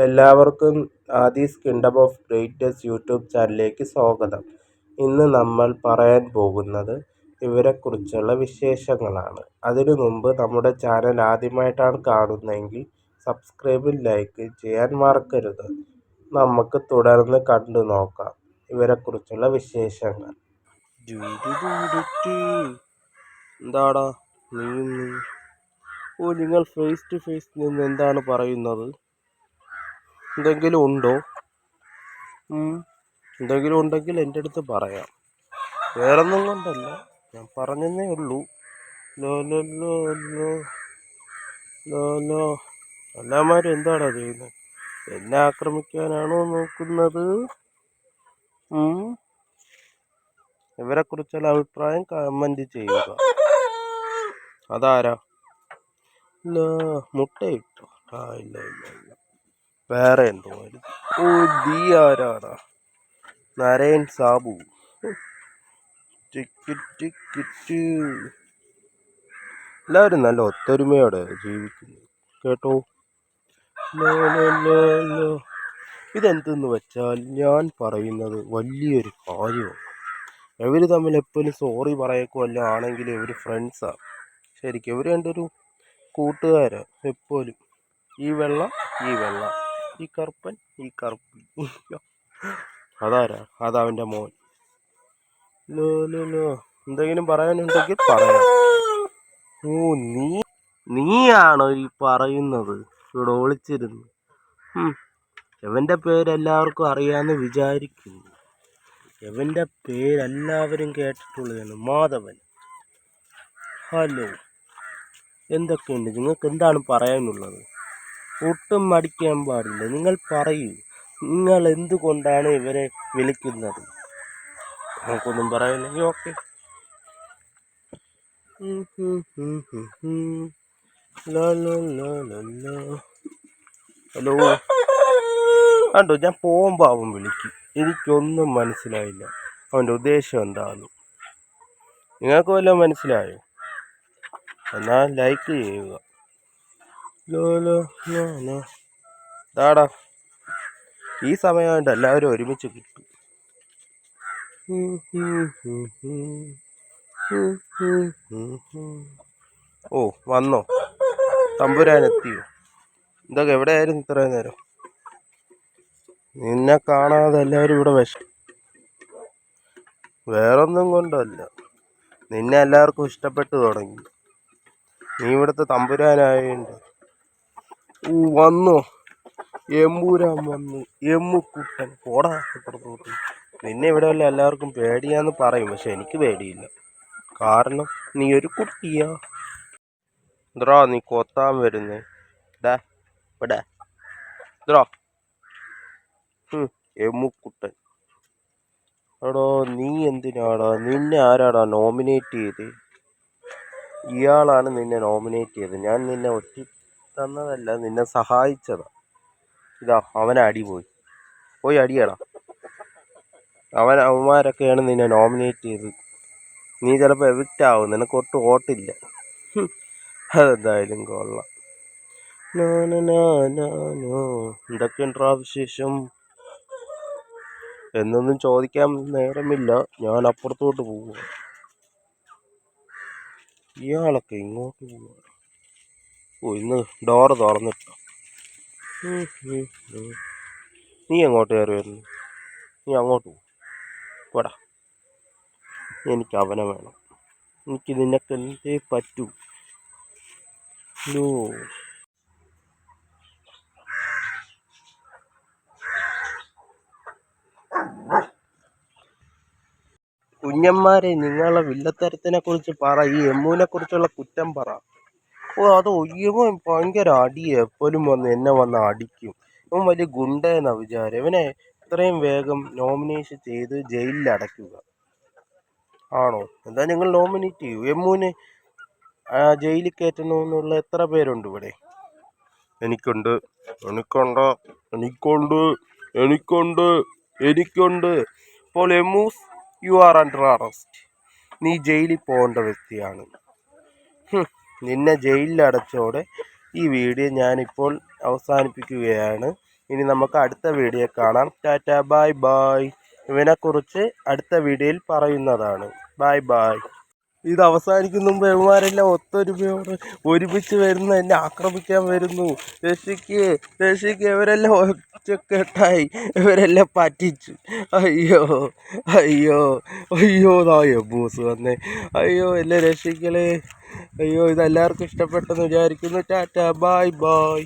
എല്ലാവർക്കും Aadhi's kingdom of greatness YouTube ചാനലിലേക്ക് സ്വാഗതം. ഇന്ന് നമ്മൾ പറയാൻ പോകുന്നത് ഇവരെക്കുറിച്ചുള്ള വിശേഷങ്ങളാണ്. അതിനു മുമ്പ് നമ്മുടെ ചാനൽ ആദ്യമായിട്ടാണ് കാണുന്നതെങ്കിൽ സബ്സ്ക്രൈബും ലൈക്ക് ചെയ്യാൻ മറക്കരുത്. നമുക്ക് തുടർന്ന് കണ്ടു നോക്കാം ഇവരെക്കുറിച്ചുള്ള വിശേഷങ്ങൾ. എന്താടാ നിങ്ങൾ ഫേസ് ടു ഫേസ് നിന്ന് എന്താണ് പറയുന്നത്? എന്തെങ്കിലും ഉണ്ടോ? എന്തെങ്കിലും ഉണ്ടെങ്കിൽ എൻ്റെ അടുത്ത് പറയാം. വേറൊന്നും കൊണ്ടല്ല, ഞാൻ പറഞ്ഞതേ ഉള്ളൂ. ലോ ലോ ലോ ലോ ലോ ലോ എല്ലാമാരും എന്താടാ ചെയ്യുന്നത്? എന്നെ ആക്രമിക്കാനാണോ നോക്കുന്നത്? ഇവരെ കുറിച്ചുള്ള അഭിപ്രായം കമന്റ് ചെയ്യുക. അതാരാ? മുട്ടയിട്ടു? ഇല്ല ഇല്ല ഇല്ല, വേറെ എന്തോ. നീ ആരാടാ? നരയൻ സാബു. എല്ലാവരും നല്ല ഒത്തൊരുമയോടെ ജീവിക്കുന്നു കേട്ടോ. ഇതെന്തെന്ന് വെച്ചാൽ ഞാൻ പറയുന്നത് വലിയൊരു കാര്യമാണ്. ഇവർ തമ്മിൽ എപ്പോഴും സോറി പറയക്കുമല്ല ആണെങ്കിൽ ഇവർ ഫ്രണ്ട്സാണ്. ശരിക്കും ഇവർ രണ്ടൊരു കൂട്ടുകാരാണ്. എപ്പോഴും ഈ വെള്ള ഈ കറുപ്പൻ ഈ കറുപ്പൻ. അതാരാ? അതവൻ്റെ മോൻ. എന്തെങ്കിലും പറയാനുണ്ടെങ്കിൽ പറയാം. നീയാണോ ഈ പറയുന്നത്? ഇവിടെ ഒളിച്ചിരുന്നു. എവൻ്റെ പേരെല്ലാവർക്കും അറിയാമെന്ന് വിചാരിക്കുന്നു. എവൻ്റെ പേരെല്ലാവരും കേട്ടിട്ടുള്ളതാണ്, മാധവൻ. ഹലോ, എന്തൊക്കെയുണ്ട്? നിങ്ങൾക്ക് എന്താണ് പറയാനുള്ളത്? ഒട്ടും മടിക്കാൻ പാടില്ല. നിങ്ങൾ പറയൂ, നിങ്ങൾ എന്തുകൊണ്ടാണ് ഇവരെ വിളിക്കുന്നത്? നമുക്കൊന്നും പറയാനില്ലെങ്കിൽ ഓക്കെ. ഹലോ, കണ്ടോ, ഞാൻ പോകുമ്പോൾ അവൻ വിളിക്കും. എനിക്കൊന്നും മനസ്സിലായില്ല അവൻ്റെ ഉദ്ദേശം എന്താണെന്ന്. നിങ്ങൾക്ക് വല്ലതും മനസ്സിലായോ? എന്നാൽ ലൈക്ക് ചെയ്യുക. ദാടാ, ഈ സമയമായിട്ട് എല്ലാവരും ഒരുമിച്ച് കിട്ടും. ഓ, വന്നോ? തമ്പുരാൻ എത്തിയോ? ഇതൊക്കെ എവിടെയായിരുന്നു ഇത്രയും നേരം? നിന്നെ കാണാതെ എല്ലാവരും ഇവിടെ വേറൊന്നും കൊണ്ടല്ല, നിന്നെ എല്ലാവർക്കും ഇഷ്ടപ്പെട്ടു തുടങ്ങി. നീ ഇവിടുത്തെ തമ്പുരാനായുണ്ട്. വന്നോ? എമ്പൂരാൻ വന്നു, എമ്മുക്കുട്ടൻ. പോടാ ഇപ്പുറത്തോട്ട്. നിന്നെ ഇവിടെയല്ല എല്ലാവർക്കും പേടിയാന്ന് പറയും, പക്ഷെ എനിക്ക് പേടിയില്ല. കാരണം നീ ഒരു കുട്ടിയാ. ദ്രാ, നീ കൊത്താൻ വരുന്നേ? ദ്രാ, എമ്മുക്കുട്ടൻ. എടോ, നീ എന്തിനാടാ? നിന്നെ ആരാടാ നോമിനേറ്റ് ചെയ്ത്? ഇയാളാണ് നിന്നെ നോമിനേറ്റ് ചെയ്തത്. ഞാൻ നിന്നെ ഒറ്റ തന്നതല്ല, നിന്നെ സഹായിച്ചതാ. ഇതാ, അവനെ അടി പോയി അടിയടാ. അവന്മാരൊക്കെയാണ് നിന്നെ നോമിനേറ്റ് ചെയ്തത്. നീ ചിലപ്പോൾ എവിക്റ്റ് ആവും, നിനക്ക് ഒട്ടും വോട്ടില്ല. അതെന്തായാലും കൊള്ളാം. എന്തൊക്കെയുണ്ടാ വിശേഷം? എന്നൊന്നും ചോദിക്കാൻ നേരമില്ല, ഞാൻ അപ്പുറത്തോട്ട് പോവുക. ഇയാളൊക്കെ ഇങ്ങോട്ട് പോവുക. ഇന്ന് ഡോറ് തുറന്നിട്ടോ? നീ എങ്ങോട്ട് കയറി വരുന്നു? നീ അങ്ങോട്ട് പോടാ. എനിക്ക് അവനെ വേണം. എനിക്ക് നിനക്ക് എന്തേ പറ്റൂ. കുഞ്ഞന്മാരെ, നിങ്ങളെ വില്ലത്തരത്തിനെ കുറിച്ച് പറ. ഈ എമ്മുവിനെ കുറിച്ചുള്ള കുറ്റം പറ. അത് ഇവൻ ഭയങ്കര അടിയെ, എപ്പോഴും എന്നെ വന്ന് അടിക്കും. ഇവൻ വലിയ ഗുണ്ടെന്നാ വിചാരം. ഇവനെ ഇത്രയും വേഗം നോമിനേഷൻ ചെയ്ത് ജയിലിൽ അടയ്ക്കുക ആണോ? എന്താ നിങ്ങൾ നോമിനേറ്റ് ചെയ്യൂ. എമ്മുവിനെ ജയിലിൽ കയറ്റണമെന്നുള്ള എത്ര പേരുണ്ട് ഇവിടെ? എനിക്കുണ്ട്. അപ്പോൾ എമ്മൂസ്, യു ആർ അണ്ടർ അറസ്റ്റ്. നീ ജയിലിൽ പോകേണ്ട വ്യക്തിയാണ്. നിന്നെ ജയിലിൽ അടച്ചോടെ ഈ വീഡിയോ ഞാനിപ്പോൾ അവസാനിപ്പിക്കുകയാണ്. ഇനി നമുക്ക് അടുത്ത വീഡിയോ കാണാം. Tata, bye bye. ഇവനെക്കുറിച്ച് അടുത്ത വീഡിയോയിൽ പറയുന്നതാണ്. Bye bye. ഇത് അവസാനിക്കുന്ന മുമ്പ് ഇവന്മാരെല്ലാം ഒത്തൊരുമയോടെ ഒരുമിച്ച് വരുന്നു, എന്നെ ആക്രമിക്കാൻ വരുന്നു. രക്ഷിക്ക്, ഇവരെല്ലാം ഒറ്റക്കെട്ടായി ഇവരെല്ലാം പറ്റിച്ചു. അയ്യോ അയ്യോ അയ്യോ, ബൂസ് വന്നേ. അയ്യോ, എല്ലാം രക്ഷിക്കലേ. അയ്യോ, ഇതെല്ലാവർക്കും ഇഷ്ടപ്പെട്ടെന്ന് വിചാരിക്കുന്നു. Tata, bye bye.